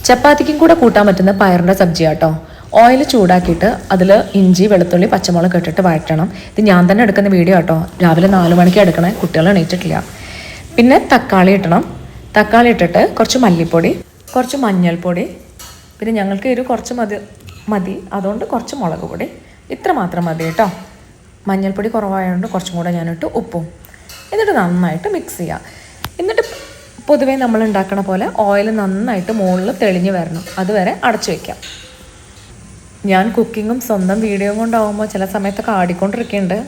ചപ്പാത്തിക്കും കൂടെ കൂട്ടാൻ പറ്റുന്ന പയറിൻ്റെ സബ്ജി കേട്ടോ. ഓയിൽ ചൂടാക്കിയിട്ട് അതിൽ ഇഞ്ചി വെളുത്തുള്ളി പച്ചമുളക് ഇട്ടിട്ട് വഴറ്റണം. ഇത് ഞാൻ തന്നെ എടുക്കുന്ന വീഡിയോ കേട്ടോ. രാവിലെ 4 മണിക്ക് എടുക്കണേ, കുട്ടികൾ എണീറ്റിട്ടില്ല. പിന്നെ തക്കാളി ഇട്ടണം. തക്കാളി ഇട്ടിട്ട് കുറച്ച് മല്ലിപ്പൊടി, കുറച്ച് മഞ്ഞൾപ്പൊടി, പിന്നെ ഞങ്ങൾക്ക് ഒരു കുറച്ച് മതി അതുകൊണ്ട് കുറച്ച് മുളക് പൊടി, ഇത്ര മാത്രം മതി കേട്ടോ. മഞ്ഞൾപ്പൊടി കുറവായതുകൊണ്ട് കുറച്ചും കൂടെ ഞാനിട്ട് ഉപ്പും. എന്നിട്ട് നന്നായിട്ട് മിക്സ് ചെയ്യുക. എന്നിട്ട് പൊതുവേ നമ്മൾ ഉണ്ടാക്കണ പോലെ ഓയിൽ നന്നായിട്ട് മുകളിൽ തെളിഞ്ഞ് വരണം, അതുവരെ അടച്ചു വയ്ക്കാം. ഞാൻ കുക്കിങ്ങും സ്വന്തം വീഡിയോയും കൊണ്ടാവുമ്പോൾ ചില സമയത്തൊക്കെ ആടിക്കൊണ്ടിരിക്കുന്നുണ്ട്.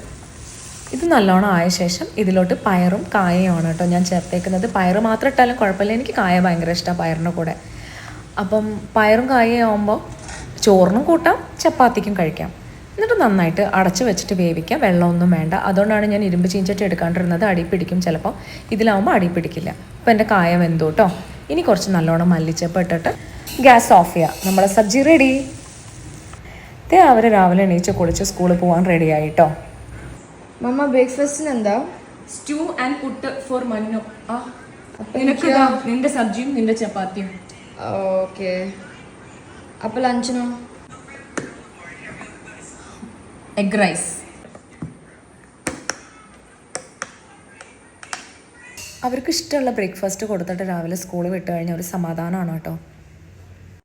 ഇത് നല്ലോണം ആയ ശേഷം ഇതിലോട്ട് പയറും കായയുമാണ് കേട്ടോ ഞാൻ ചേർത്തേക്കുന്നത്. പയറ് മാത്രം ഇട്ടാലും കുഴപ്പമില്ല, എനിക്ക് കായ ഭയങ്കര ഇഷ്ടമാണ് പയറിൻ്റെ കൂടെ. അപ്പം പയറും കായയും ആകുമ്പോൾ ചോറിനും കൂട്ടാം, ചപ്പാത്തിക്കും കഴിക്കാം. എന്നിട്ട് നന്നായിട്ട് അടച്ച് വെച്ചിട്ട് വേവിക്കാം. വെള്ളമൊന്നും വേണ്ട. അതുകൊണ്ടാണ് ഞാൻ ഇരുമ്പ് ചീഞ്ചട്ടി എടുക്കാണ്ടിരുന്നത്. അടി പിടിക്കും ചിലപ്പോൾ, ഇതിലാവുമ്പോൾ അടി പിടിക്കില്ല. അപ്പോൾ എൻ്റെ കായ വെന്തു കേട്ടോ. ഇനി കുറച്ച് നല്ലോണം മല്ലിച്ചപ്പ് ഇട്ടിട്ട് ഗ്യാസ് ഓഫ് ചെയ്യുക. നമ്മളെ സബ്ജി റെഡി. അവർ രാവിലെ എണീച്ച് കുളിച്ച് സ്കൂളിൽ പോകാൻ റെഡി ആയിട്ടോ. മമ്മ ബ്രേക്ക്ഫാസ്റ്റിന് എന്താ? സ്റ്റൂ ആൻഡ് പുട്ട് ഫോർ മന്നു. നിനക്ക് നിന്റെ സബ്ജിയും നിന്റെ ചപ്പാത്തിയും. ഓക്കെ. അപ്പോൾ ലഞ്ചിനോ? Egg rice. അവർക്ക് ഇഷ്ടമുള്ള ബ്രേക്ക്ഫാസ്റ്റ് കൊടുത്തിട്ട് രാവിലെ സ്കൂളിൽ വിട്ട് കഴിഞ്ഞാൽ ഒരു സമാധാനമാണ് കേട്ടോ.